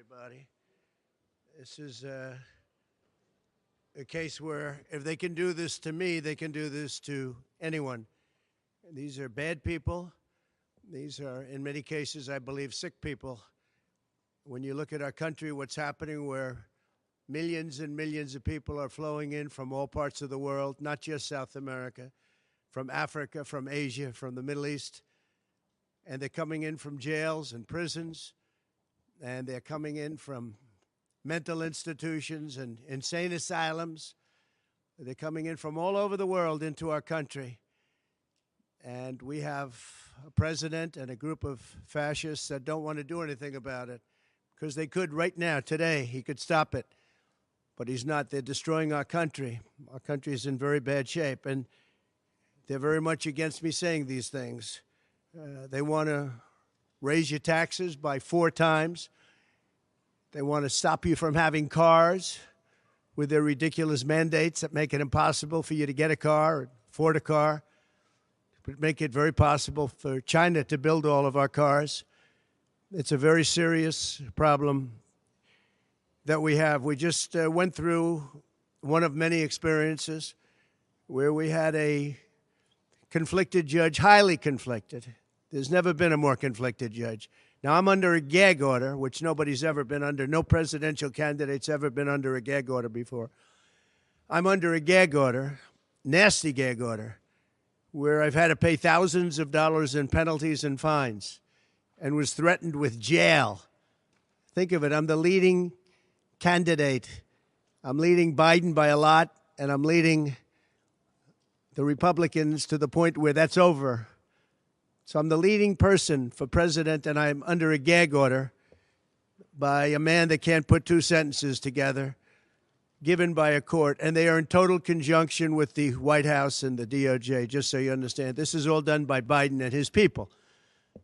everybody. This is a case where if they can do this to me, they can do this to anyone. And these are bad people. These are, in many cases, I believe, sick people. When you look at our country, what's happening where millions and millions of people are flowing in from all parts of the world, not just South America, from Africa, from Asia, from the Middle East, and they're coming in from jails and prisons, and they're coming in from mental institutions and insane asylums. They're coming in from all over the world into our country. And we have a president and a group of fascists that don't want to do anything about it because they could right now, today, he could stop it. But he's not. They're destroying our country. Our country is in very bad shape. And they're very much against me saying these things. They want to raise your taxes by 4 times. They want to stop you from having cars with their ridiculous mandates that make it impossible for you to get a car or afford a car. But make it very possible for China to build all of our cars. It's a very serious problem that we have. We just went through one of many experiences where we had a conflicted judge, highly conflicted. There's never been a more conflicted judge. Now, I'm under a gag order, which nobody's ever been under. No presidential candidate's ever been under a gag order before. I'm under a gag order, nasty gag order, where I've had to pay thousands of dollars in penalties and fines and was threatened with jail. Think of it. I'm the leading candidate. I'm leading Biden by a lot, and I'm leading the Republicans to the point where that's over. So I'm the leading person for president, and I'm under a gag order by a man that can't put 2 sentences together, given by a court, and they are in total conjunction with the White House and the DOJ, just so you understand. This is all done by Biden and his people.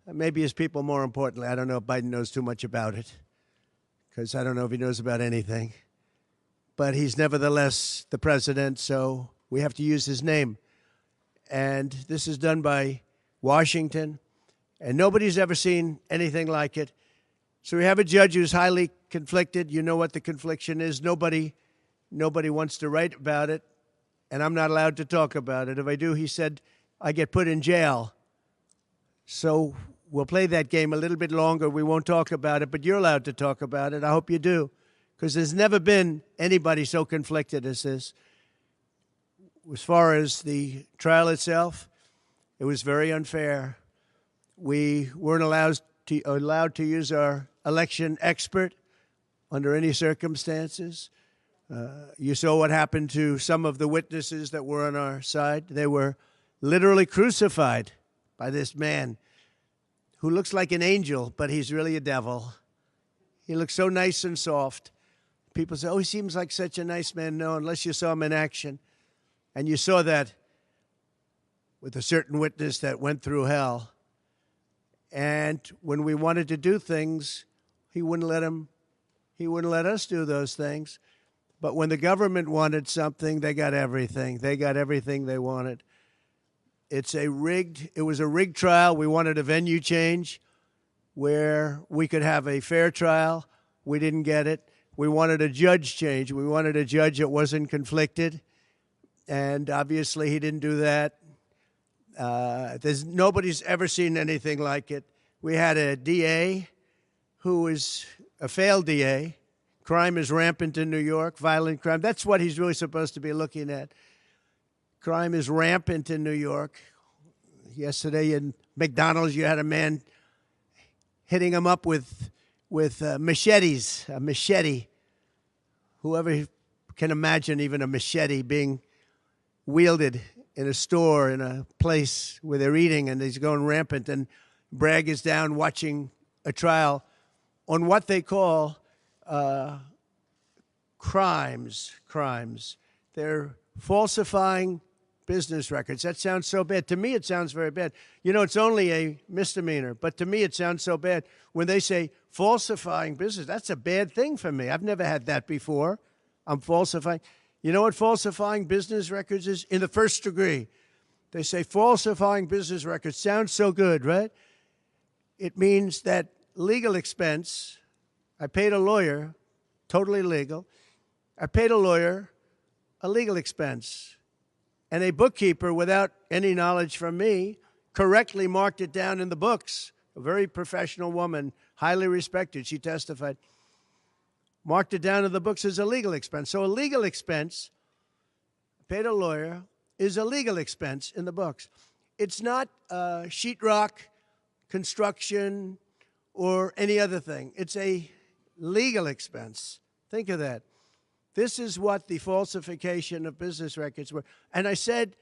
Maybe his people more importantly. I don't know if Biden knows too much about it, because I don't know if he knows about anything. But he's nevertheless the president, so we have to use his name. And this is done by Washington, and nobody's ever seen anything like it. So we have a judge who's highly conflicted. You know what the confliction is. Nobody wants to write about it, and I'm not allowed to talk about it. If I do, he said, I get put in jail. So we'll play that game a little bit longer. We won't talk about it, but you're allowed to talk about it. I hope you do, because there's never been anybody so conflicted as this. As far as the trial itself, it was very unfair. We weren't allowed to use our election expert under any circumstances. You saw what happened to some of the witnesses that were on our side. They were literally crucified by this man who looks like an angel, but he's really a devil. He looks so nice and soft. People say, oh, he seems like such a nice man. No, unless you saw him in action. And you saw that with a certain witness that went through hell. And when we wanted to do things, he wouldn't let us do those things. But when the government wanted something, they got everything. They got everything they wanted. It was a rigged trial. We wanted a venue change where we could have a fair trial. We didn't get it. We wanted a judge change. We wanted a judge that wasn't conflicted. And obviously he didn't do that. Nobody's ever seen anything like it. We had a DA who was a failed DA. Crime is rampant in New York, violent crime. That's what he's really supposed to be looking at. Crime is rampant in New York. Yesterday in McDonald's, you had a man hitting him up with machetes, a machete. Whoever can imagine even a machete being wielded in a store, in a place where they're eating, and he's going rampant. And Bragg is down watching a trial on what they call crimes. They're falsifying business records. That sounds so bad. To me, it sounds very bad. You know, it's only a misdemeanor, but to me, it sounds so bad. When they say falsifying business, that's a bad thing for me. I've never had that before. I'm falsifying. You know what falsifying business records is? In the first degree. They say falsifying business records. Sounds so good, right? It means that legal expense I paid a lawyer, totally legal. I paid a lawyer a legal expense. And a bookkeeper, without any knowledge from me, correctly marked it down in the books. A very professional woman, highly respected, she testified, marked it down in the books as a legal expense. So a legal expense, paid a lawyer, is a legal expense in the books. It's not sheetrock, construction, or any other thing. It's a legal expense. Think of that. This is what the falsification of business records were. And I said,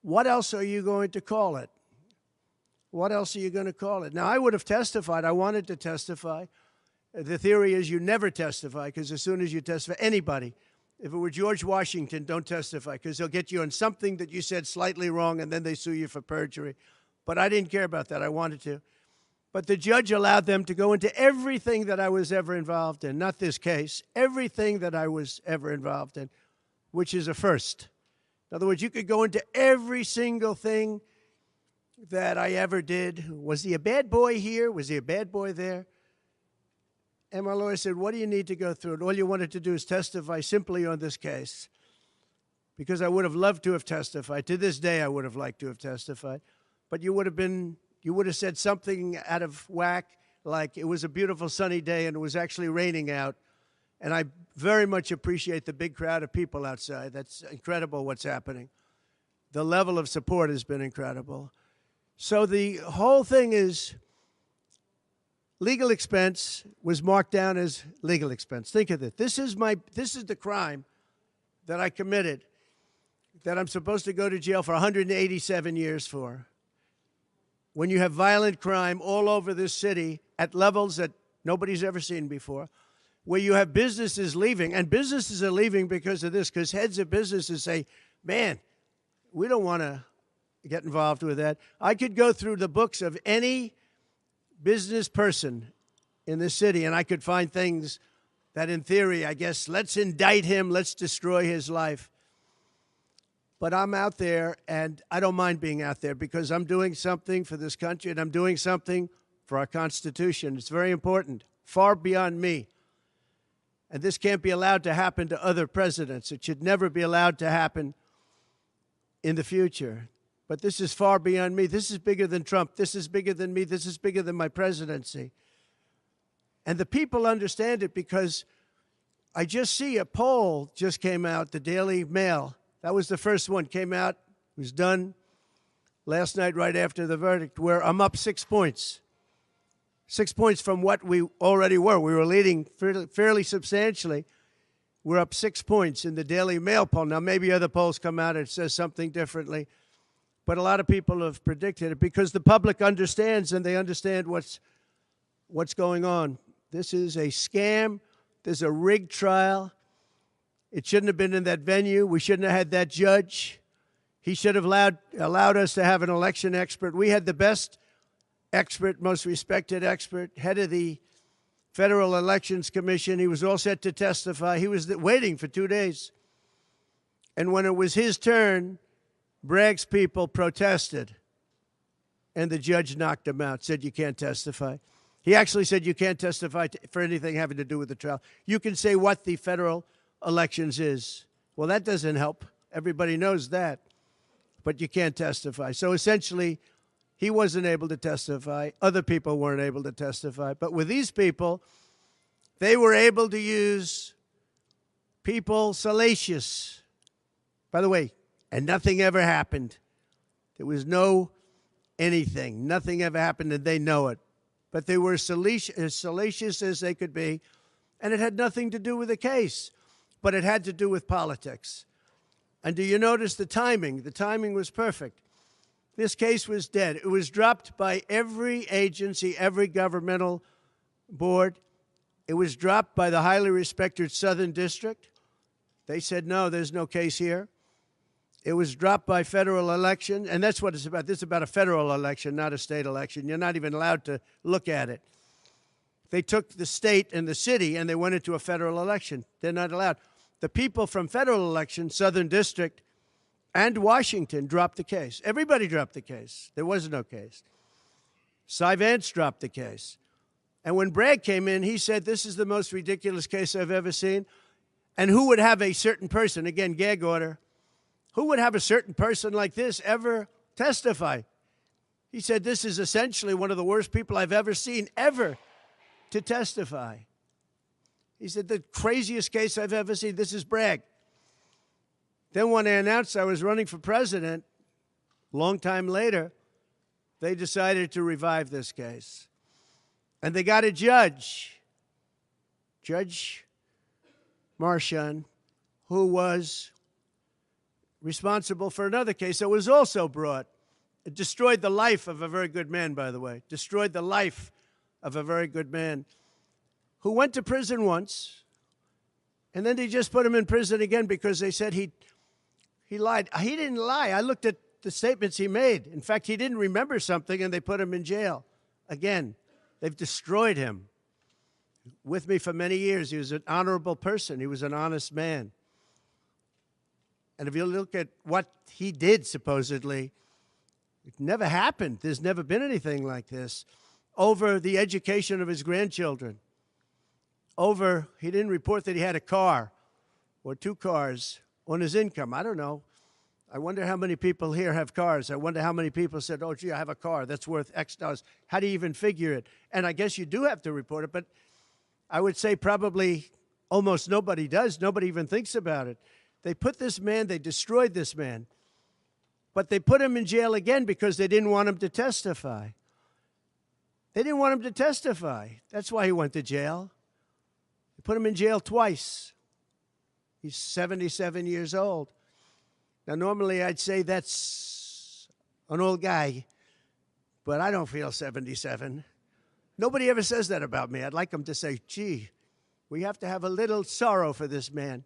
what else are you going to call it? What else are you going to call it? Now, I would have testified. I wanted to testify. The theory is you never testify, because as soon as you testify, anybody, if it were George Washington, don't testify, because they'll get you on something that you said slightly wrong, and then they sue you for perjury. But I didn't care about that. I wanted to. But the judge allowed them to go into everything that I was ever involved in, not this case, everything that I was ever involved in, which is a first. In other words, you could go into every single thing that I ever did. Was he a bad boy here? Was he a bad boy there? And my lawyer said, what do you need to go through? And all you wanted to do is testify simply on this case, because I would have loved to have testified. To this day, I would have liked to have testified. But you would have said something out of whack, like it was a beautiful sunny day and it was actually raining out. And I very much appreciate the big crowd of people outside. That's incredible what's happening. The level of support has been incredible. So the whole thing is legal expense was marked down as legal expense. Think of it. This is the crime that I committed, that I'm supposed to go to jail for 187 years for. When you have violent crime all over this city at levels that nobody's ever seen before, where you have businesses leaving, and businesses are leaving because of this, because heads of businesses say, man, we don't want to get involved with that. I could go through the books of any business person in this city, and I could find things that, in theory, I guess, let's indict him, let's destroy his life. But I'm out there, and I don't mind being out there, because I'm doing something for this country, and I'm doing something for our Constitution. It's very important, far beyond me. And this can't be allowed to happen to other presidents. It should never be allowed to happen in the future. But this is far beyond me. This is bigger than Trump. This is bigger than me. This is bigger than my presidency. And the people understand it, because I just see a poll just came out, the Daily Mail. That was the first one, came out, was done last night right after the verdict, where I'm up 6 points. 6 points from what we already were. We were leading fairly substantially. We're up 6 points in the Daily Mail poll. Now, maybe other polls come out and it says something differently, but a lot of people have predicted it, because the public understands, and they understand what's going on. This is a scam. There's a rigged trial. It shouldn't have been in that venue. We shouldn't have had that judge. He should have allowed us to have an election expert. We had the best expert, most respected expert, head of the Federal Elections Commission. He was all set to testify. He was waiting for 2 days. And when it was his turn, Bragg's people protested, and the judge knocked him out, said you can't testify. He actually said you can't testify for anything having to do with the trial. You can say what the federal elections is. Well, that doesn't help. Everybody knows that. But you can't testify. So essentially, he wasn't able to testify. Other people weren't able to testify. But with these people, they were able to use people salacious. By the way, and nothing ever happened. There was no anything. Nothing ever happened, and they know it. But they were as salacious as they could be, and it had nothing to do with the case. But it had to do with politics. And do you notice the timing? The timing was perfect. This case was dead. It was dropped by every agency, every governmental board. It was dropped by the highly respected Southern District. They said, no, there's no case here. It was dropped by federal election, and that's what it's about. This is about a federal election, not a state election. You're not even allowed to look at it. They took the state and the city, and they went into a federal election. They're not allowed. The people from federal election, Southern District, and Washington dropped the case. Everybody dropped the case. There was no case. Cy Vance dropped the case. And when Bragg came in, he said, this is the most ridiculous case I've ever seen. And who would have a certain person, again, gag order, who would have a certain person like this ever testify? He said, this is essentially one of the worst people I've ever seen ever to testify. He said, the craziest case I've ever seen, this is Bragg. Then when I announced I was running for president, a long time later, they decided to revive this case. And they got a judge, Judge Marchand, who was responsible for another case that was also brought. It destroyed the life of a very good man, by the way. Destroyed the life of a very good man who went to prison once, and then they just put him in prison again because they said he lied. He didn't lie. I looked at the statements he made. In fact, he didn't remember something, and they put him in jail. Again, they've destroyed him. With me for many years, he was an honorable person. He was an honest man. And if you look at what he did, supposedly, it never happened. There's never been anything like this. Over the education of his grandchildren. Over, he didn't report that he had a car or 2 cars on his income. I don't know. I wonder how many people here have cars. I wonder how many people said, oh, gee, I have a car that's worth X dollars. How do you even figure it? And I guess you do have to report it, but I would say probably almost nobody does. Nobody even thinks about it. They put this man, they destroyed this man, but they put him in jail again because they didn't want him to testify. They didn't want him to testify. That's why he went to jail. They put him in jail twice. He's 77 years old. Now, normally I'd say that's an old guy, but I don't feel 77. Nobody ever says that about me. I'd like them to say, gee, we have to have a little sorrow for this man,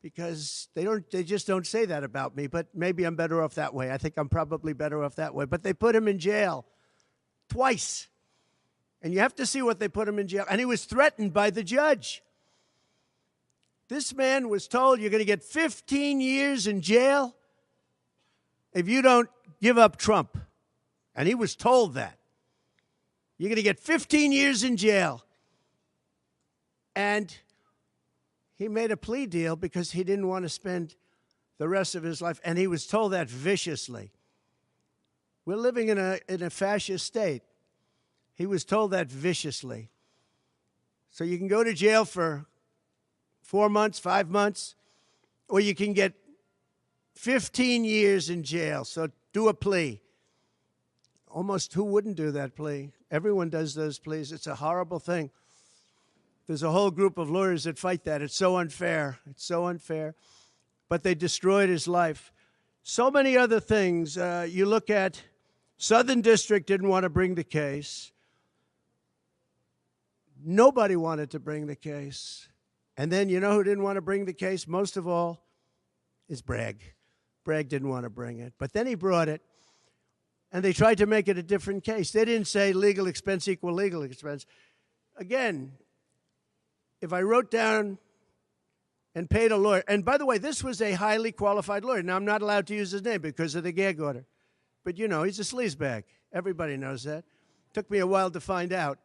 because they just don't say that about me, but maybe I'm better off that way. I think I'm probably better off that way. But they put him in jail twice. And you have to see what they put him in jail. And he was threatened by the judge. This man was told, you're going to get 15 years in jail if you don't give up Trump. And he was told that. You're going to get 15 years in jail. And he made a plea deal because he didn't want to spend the rest of his life. And he was told that viciously. We're living in a fascist state. He was told that viciously. So you can go to jail for 4 months, 5 months, or you can get 15 years in jail. So do a plea. Almost who wouldn't do that plea? Everyone does those pleas. It's a horrible thing. There's a whole group of lawyers that fight that. It's so unfair. It's so unfair. But they destroyed his life. So many other things. You look at Southern District didn't want to bring the case. Nobody wanted to bring the case. And then you know who didn't want to bring the case? Most of all is Bragg. Bragg didn't want to bring it. But then he brought it. And they tried to make it a different case. They didn't say legal expense equal legal expense. Again, if I wrote down and paid a lawyer, and by the way, this was a highly qualified lawyer. Now, I'm not allowed to use his name because of the gag order. But, you know, he's a sleazebag. Everybody knows that. Took me a while to find out.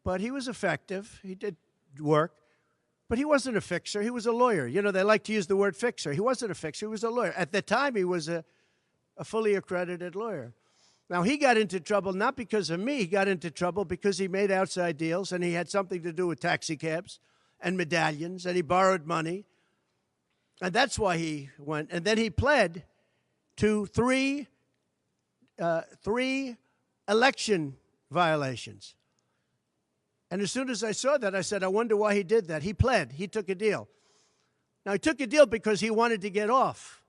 But he was effective. He did work. But he wasn't a fixer. He was a lawyer. You know, they like to use the word fixer. He wasn't a fixer. He was a lawyer. At the time, he was a fully accredited lawyer. Now, he got into trouble not because of me. He got into trouble because he made outside deals, and he had something to do with taxi cabs and medallions, and he borrowed money. And that's why he went. And then he pled to three election violations. And as soon as I saw that, I said, I wonder why he did that. He pled. He took a deal. Now, he took a deal because he wanted to get off.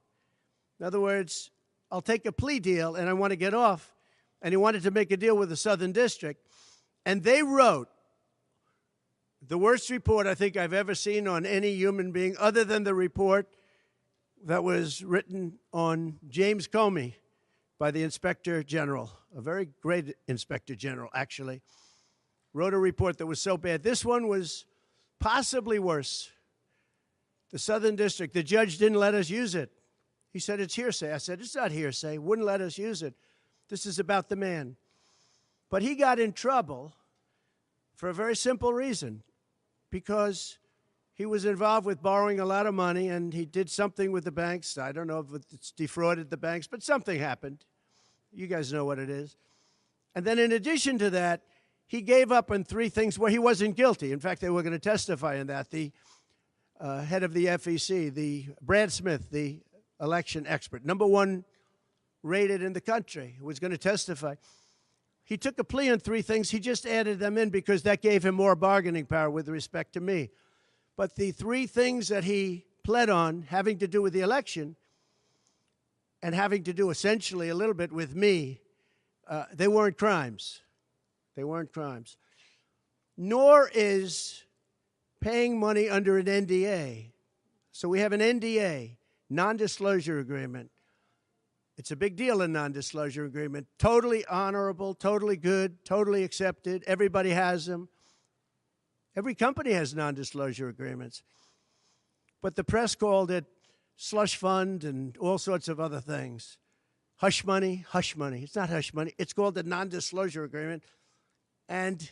In other words, I'll take a plea deal, and I want to get off. And he wanted to make a deal with the Southern District. And they wrote the worst report I think I've ever seen on any human being, other than the report that was written on James Comey by the Inspector General, a very great Inspector General, actually, wrote a report that was so bad. This one was possibly worse. The Southern District, the judge didn't let us use it. He said, it's hearsay. I said, it's not hearsay. Wouldn't let us use it. This is about the man. But he got in trouble for a very simple reason, because he was involved with borrowing a lot of money, and he did something with the banks. I don't know if it's defrauded the banks, but something happened. You guys know what it is. And then in addition to that, he gave up on 3 things where he wasn't guilty. In fact, they were going to testify in that. The head of the FEC, the Brad Smith, the election expert, #1 rated in the country, who was going to testify. He took a plea on 3 things. He just added them in because that gave him more bargaining power with respect to me. But the 3 things that he pled on, having to do with the election and having to do essentially a little bit with me, they weren't crimes. They weren't crimes. Nor is paying money under an NDA. So we have an NDA, non-disclosure agreement. It's a big deal, a non-disclosure agreement. Totally honorable, totally good, totally accepted. Everybody has them. Every company has non-disclosure agreements. But the press called it slush fund and all sorts of other things. Hush money, hush money. It's not hush money. It's called a non-disclosure agreement. And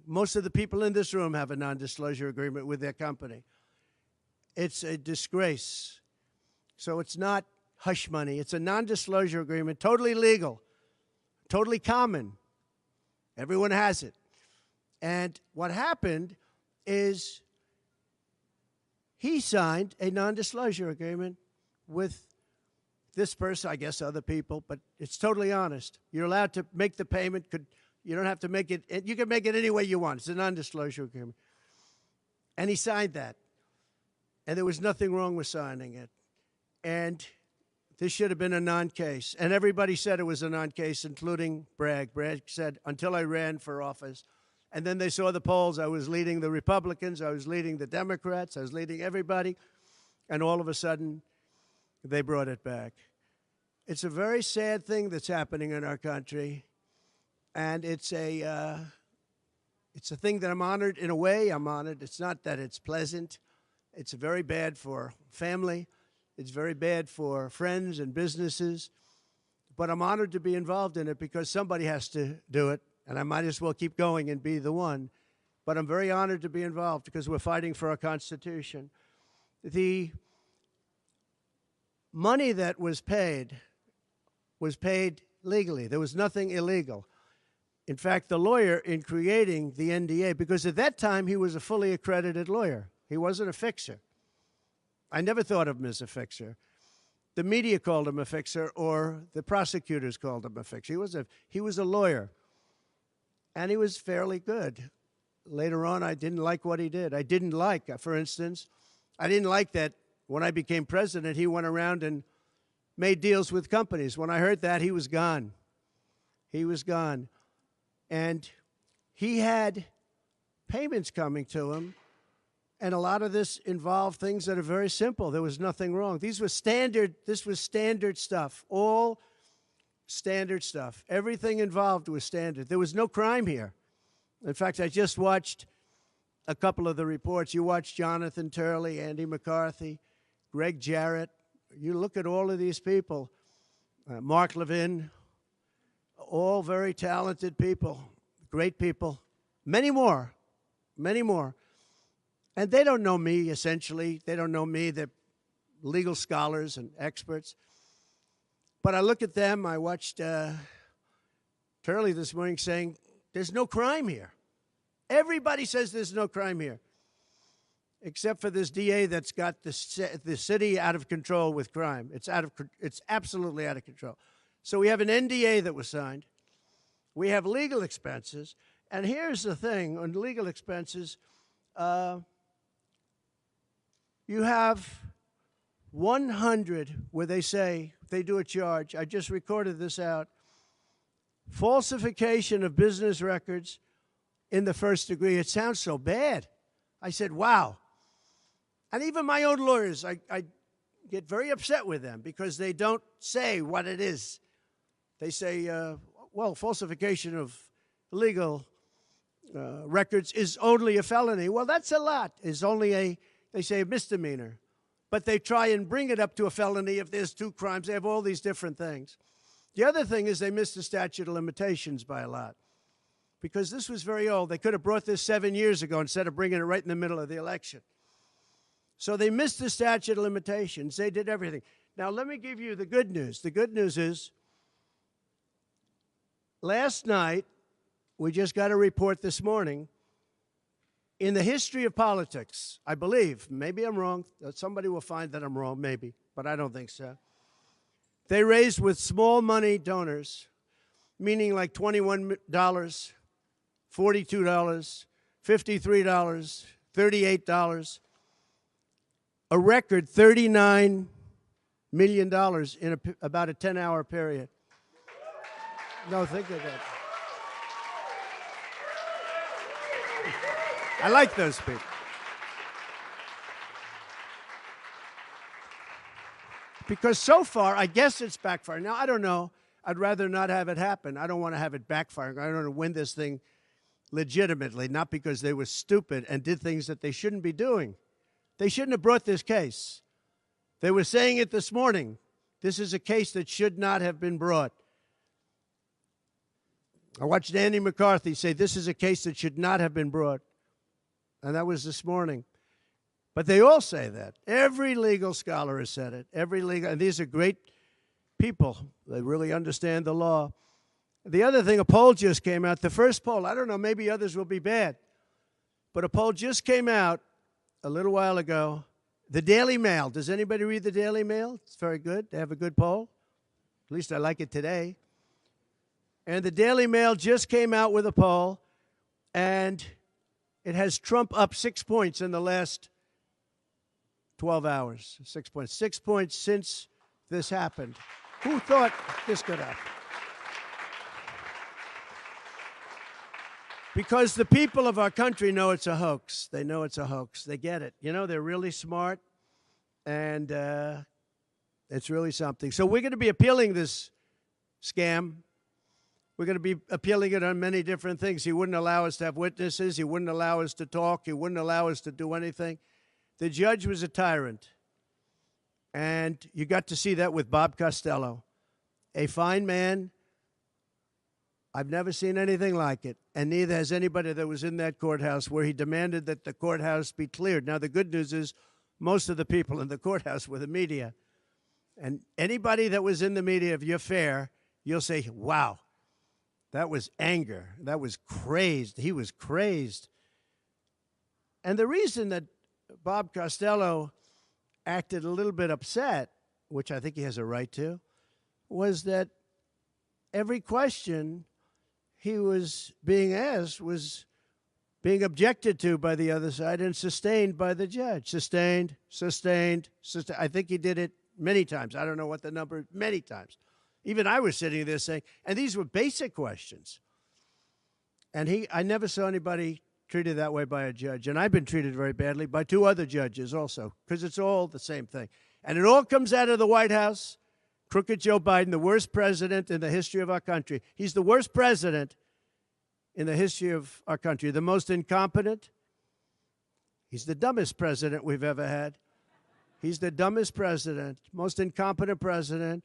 most of the people in this room have a non-disclosure agreement with their company. It's a disgrace. So it's not hush money. It's a non-disclosure agreement, totally legal, totally common. Everyone has it. And what happened is he signed a non-disclosure agreement with this person, I guess other people, but it's totally honest. You're allowed to make the payment. You don't have to make it. You can make it any way you want. It's a non-disclosure agreement. And he signed that. And there was nothing wrong with signing it. And this should have been a non-case. And everybody said it was a non-case, including Bragg. Bragg said, until I ran for office. And then they saw the polls. I was leading the Republicans. I was leading the Democrats. I was leading everybody. And all of a sudden, they brought it back. It's a very sad thing that's happening in our country. And it's a thing that I'm honored. In a way, I'm honored. It's not that it's pleasant. It's very bad for family. It's very bad for friends and businesses. But I'm honored to be involved in it because somebody has to do it. And I might as well keep going and be the one. But I'm very honored to be involved because we're fighting for our Constitution. The money that was paid legally. There was nothing illegal. In fact, the lawyer in creating the NDA, because at that time he was a fully accredited lawyer. He wasn't a fixer. I never thought of him as a fixer. The media called him a fixer, or the prosecutors called him a fixer. He was a lawyer. And he was fairly good. Later on, I didn't like what he did. I didn't like, for instance, I didn't like that when I became president, he went around and made deals with companies. When I heard that, he was gone. He was gone. And he had payments coming to him, and a lot of this involved things that are very simple. There was nothing wrong. This was standard stuff, all standard stuff. Everything involved was standard. There was no crime here. In fact, I just watched a couple of the reports. You watched Jonathan Turley, Andy McCarthy, Greg Jarrett. You look at all of these people, Mark Levin, all very talented people, great people, many more. And they don't know me, essentially. They don't know me. They're legal scholars and experts. But I look at them. I watched Turley this morning saying, there's no crime here. Everybody says there's no crime here, except for this DA that's got the city out of control with crime. It's absolutely out of control. So we have an NDA that was signed. We have legal expenses. And here's the thing on legal expenses. You have 100 where they say, they do a charge. I just recorded this out. Falsification of business records in the first degree. It sounds so bad. I said, wow. And even my own lawyers, I get very upset with them because they don't say what it is. They say, well, falsification of legal records is only a felony. Well, that's a lot. It's only they say a misdemeanor. But they try and bring it up to a felony if there's 2 crimes. They have all these different things. The other thing is they miss the statute of limitations by a lot. because this was very old. They could have brought this 7 years ago instead of bringing it right in the middle of the election. So they missed the statute of limitations. They did everything. Now, let me give you the good news. The good news is, last night, we just got a report this morning, in the history of politics, I believe, maybe I'm wrong, somebody will find that I'm wrong, maybe, but I don't think so. They raised with small money donors, meaning like $21, $42, $53, $38, a record $39 million in about a 10-hour period. No, think of that. I like those people. Because so far, I guess it's backfiring. Now, I don't know. I'd rather not have it happen. I don't want to have it backfiring. I don't want to win this thing legitimately, not because they were stupid and did things that they shouldn't be doing. They shouldn't have brought this case. They were saying it this morning. This is a case that should not have been brought. I watched Andy McCarthy say this is a case that should not have been brought. And that was this morning. But they all say that. Every legal scholar has said it. And these are great people. They really understand the law. The other thing, a poll just came out. The first poll, I don't know, maybe others will be bad. But a poll just came out a little while ago. The Daily Mail. Does anybody read the Daily Mail? It's very good. They have a good poll. At least I like it today. And the Daily Mail just came out with a poll, and it has Trump up 6 points in the last 12 hours. 6 points. 6 points since this happened. Who thought this could happen? Because the people of our country know it's a hoax. They know it's a hoax. They get it. You know, they're really smart, and it's really something. So we're going to be appealing this scam. We're going to be appealing it on many different things. He wouldn't allow us to have witnesses. He wouldn't allow us to talk. He wouldn't allow us to do anything. The judge was a tyrant. And you got to see that with Bob Costello, a fine man. I've never seen anything like it, and neither has anybody that was in that courthouse where he demanded that the courthouse be cleared. Now, the good news is most of the people in the courthouse were the media. And anybody that was in the media, if you're fair, you'll say, wow, that was anger. That was crazed. He was crazed. And the reason that Bob Costello acted a little bit upset, which I think he has a right to, was that every question he was being asked was being objected to by the other side and sustained by the judge. Sustained. I think he did it many times. I don't know what the number, many times. Even I was sitting there saying, and these were basic questions. And I never saw anybody treated that way by a judge. And I've been treated very badly by two other judges also, because it's all the same thing. And it all comes out of the White House. Crooked Joe Biden, the worst president in the history of our country. He's the worst president in the history of our country. The most incompetent. He's the dumbest president we've ever had. He's the dumbest president, most incompetent president,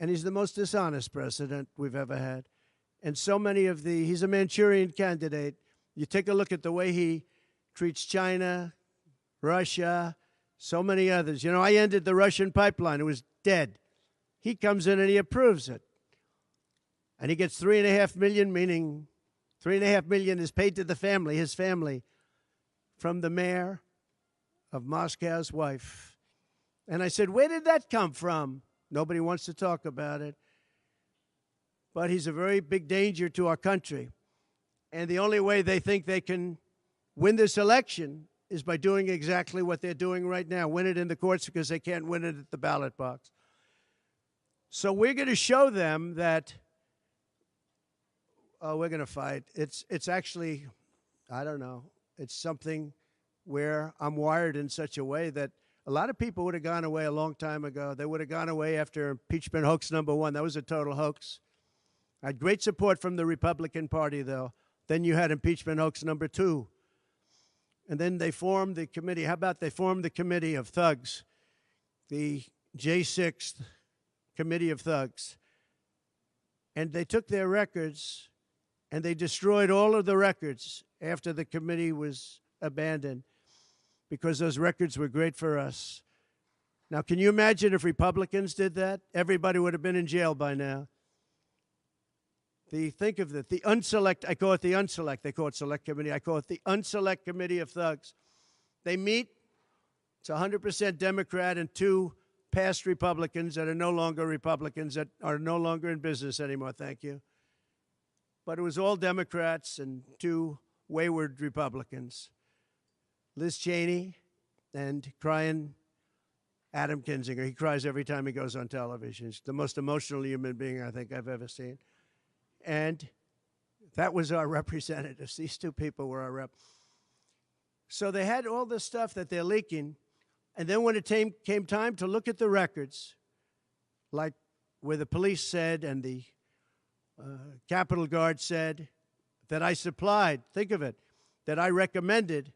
and he's the most dishonest president we've ever had. And so many of he's a Manchurian candidate. You take a look at the way he treats China, Russia, so many others. You know, I ended the Russian pipeline. It was dead. He comes in and he approves it. And he gets $3.5 million, meaning $3.5 million is paid to the family, his family, from the mayor of Moscow's wife. And I said, where did that come from? Nobody wants to talk about it. But he's a very big danger to our country. And the only way they think they can win this election is by doing exactly what they're doing right now, win it in the courts because they can't win it at the ballot box. So we're going to show them that, we're going to fight. It's actually, I don't know, it's something where I'm wired in such a way that a lot of people would have gone away a long time ago. They would have gone away after impeachment hoax number 1. That was a total hoax. I had great support from the Republican Party, though. Then you had impeachment hoax number 2. And then they formed the committee. How about they formed the committee of thugs, the J6 committee of thugs. And they took their records And they destroyed all of the records after the committee was abandoned because those records were great for us. Now, can you imagine if Republicans did that? Everybody would have been in jail by now. Think of it, the unselect, I call it the unselect, they call it select committee, I call it the unselect committee of thugs. They meet, it's 100% Democrat and 2 past Republicans that are no longer Republicans, that are no longer in business anymore, thank you. But it was all Democrats and 2 wayward Republicans. Liz Cheney and crying Adam Kinzinger. He cries every time he goes on television. He's the most emotional human being I think I've ever seen. And that was our representatives. These 2 people were our rep. So they had all this stuff that they're leaking. And then when it came time to look at the records, like where the police said and the Capitol Guard said that I supplied, think of it, that I recommended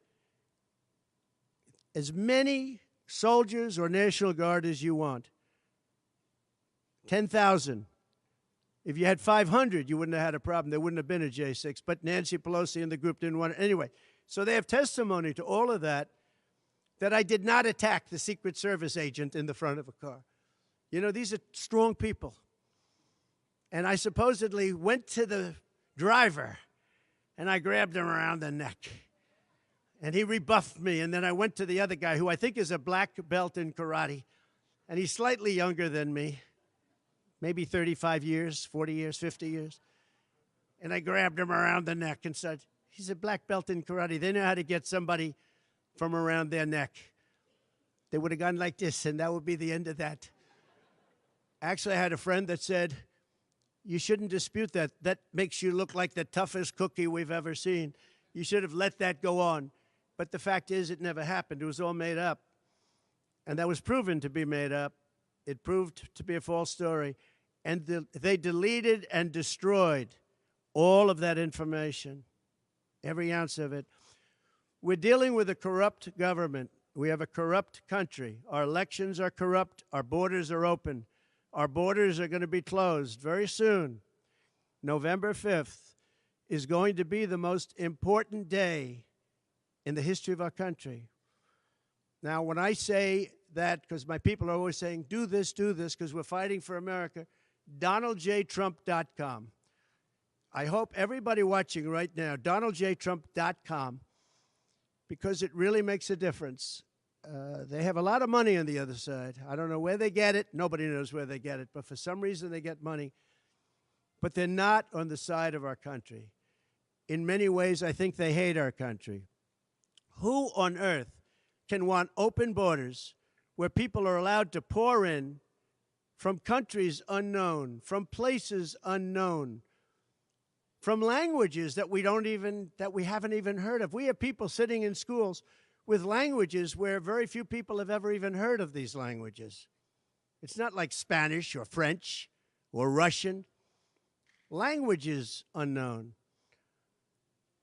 as many soldiers or National Guard as you want. 10,000. If you had 500, you wouldn't have had a problem. There wouldn't have been a J6. But Nancy Pelosi and the group didn't want it. Anyway, so they have testimony to all of that, that I did not attack the Secret Service agent in the front of a car. You know, these are strong people. And I supposedly went to the driver, and I grabbed him around the neck. And he rebuffed me, and then I went to the other guy, who I think is a black belt in karate, and he's slightly younger than me, maybe 35 years, 40 years, 50 years. And I grabbed him around the neck and said, he's a black belt in karate. They know how to get somebody from around their neck. They would have gone like this, and that would be the end of that. Actually, I had a friend that said, you shouldn't dispute that. That makes you look like the toughest cookie we've ever seen. You should have let that go on. But the fact is, it never happened. It was all made up. And that was proven to be made up. It proved to be a false story. And they deleted and destroyed all of that information, every ounce of it. We're dealing with a corrupt government. We have a corrupt country. Our elections are corrupt. Our borders are open. Our borders are going to be closed very soon. November 5th is going to be the most important day in the history of our country. Now, when I say that, because my people are always saying, do this, because we're fighting for America, DonaldJTrump.com. I hope everybody watching right now, DonaldJTrump.com, because it really makes a difference. They have a lot of money on the other side. I don't know where they get it. Nobody knows where they get it. But for some reason, they get money. But they're not on the side of our country. In many ways, I think they hate our country. Who on earth can want open borders where people are allowed to pour in from countries unknown, from places unknown, from languages that we haven't even heard of? We have people sitting in schools with languages where very few people have ever even heard of these languages. It's not like Spanish or French or Russian. Languages unknown.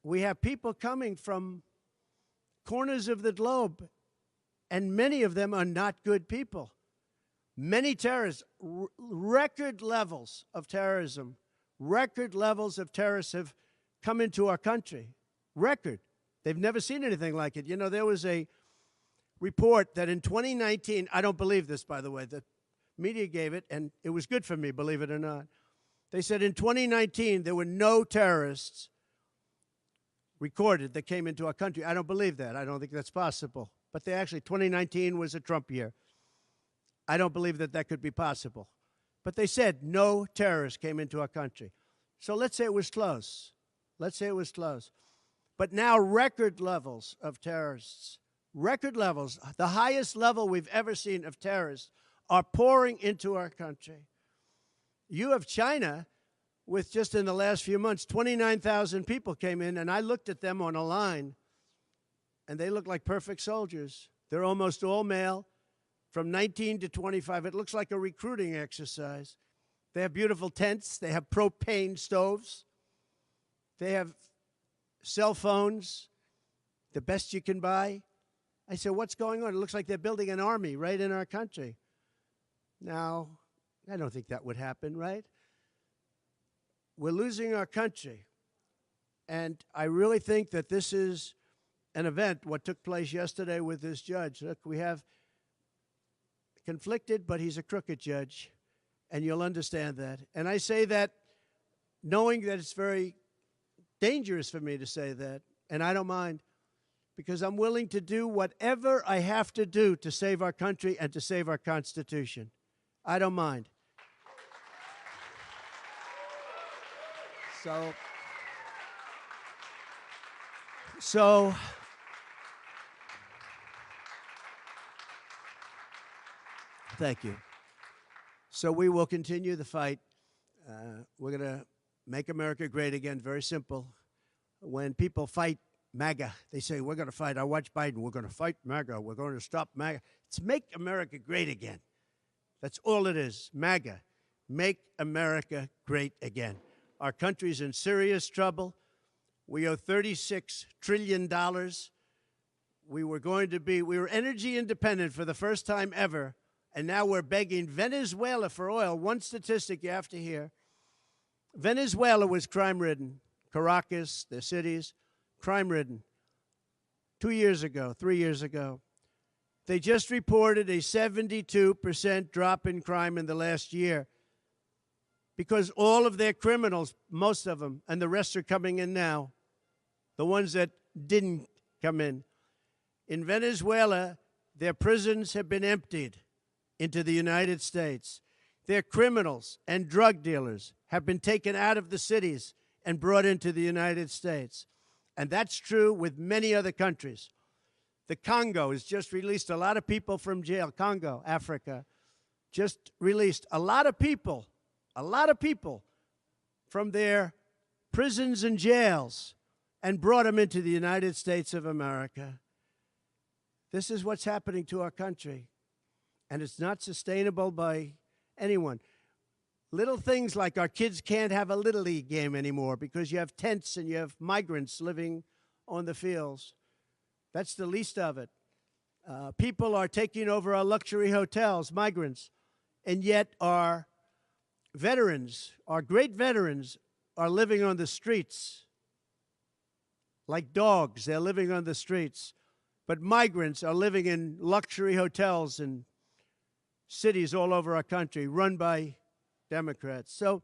We have people coming from corners of the globe, and many of them are not good people. Many terrorists, record levels of terrorism, record levels of terrorists have come into our country. Record. They've never seen anything like it. You know, there was a report that in 2019, I don't believe this, by the way, the media gave it, and it was good for me, believe it or not. They said in 2019, there were no terrorists recorded that came into our country. I don't believe that. I don't think that's possible. But 2019 was a Trump year. I don't believe that that could be possible. But they said no terrorists came into our country. So let's say it was close. Let's say it was close. But now record levels of terrorists, record levels, the highest level we've ever seen of terrorists are pouring into our country. You have China with just in the last few months, 29,000 people came in, and I looked at them on a line, and they look like perfect soldiers. They're almost all male, from 19 to 25. It looks like a recruiting exercise. They have beautiful tents. They have propane stoves. They have cell phones, the best you can buy. I said, what's going on? It looks like they're building an army right in our country. Now, I don't think that would happen, right? We're losing our country. And I really think that this is an event, what took place yesterday with this judge. Look, we have conflicted, but he's a crooked judge, and you'll understand that. And I say that knowing that it's very dangerous for me to say that, and I don't mind, because I'm willing to do whatever I have to do to save our country and to save our Constitution. I don't mind. So thank you. So we will continue the fight. We're going to make America great again. Very simple. When people fight MAGA, they say, we're going to fight. I watch Biden. We're going to fight MAGA. We're going to stop MAGA. It's make America great again. That's all it is. MAGA. Make America great again. Our country's in serious trouble. We owe $36 trillion. We were energy independent for the first time ever, and now we're begging Venezuela for oil. One statistic you have to hear. Venezuela was crime-ridden. Caracas, their cities, crime-ridden. 2 years ago, 3 years ago. They just reported a 72% drop in crime in the last year because all of their criminals, most of them, and the rest are coming in now, the ones that didn't come in. In Venezuela, their prisons have been emptied into the United States. Their criminals and drug dealers have been taken out of the cities and brought into the United States. And that's true with many other countries. The Congo has just released a lot of people from jail. Congo, Africa, just released a lot of people from their prisons and jails and brought them into the United States of America. This is what's happening to our country. And it's not sustainable by anyone. Little things like our kids can't have a Little League game anymore because you have tents and you have migrants living on the fields. That's the least of it. People are taking over our luxury hotels, migrants, and yet our veterans, our great veterans, are living on the streets like dogs. They're living on the streets. But migrants are living in luxury hotels in cities all over our country run by Democrats. So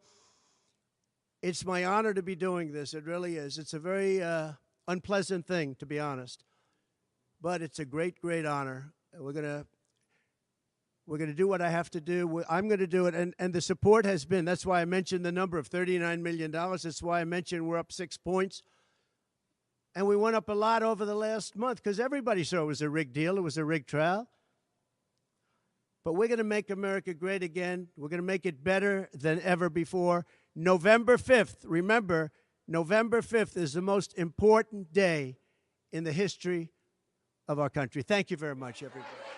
it's my honor to be doing this. It really is. It's a very unpleasant thing, to be honest. But it's a great, great honor. We're gonna do what I have to do. I'm going to do it. And the support has been, that's why I mentioned the number of $39 million. That's why I mentioned we're up 6 points. And we went up a lot over the last month because everybody saw it was a rigged deal. It was a rigged trial. But we're going to make America great again. We're going to make it better than ever before. November 5th, remember, November 5th is the most important day in the history of our country. Thank you very much, everybody.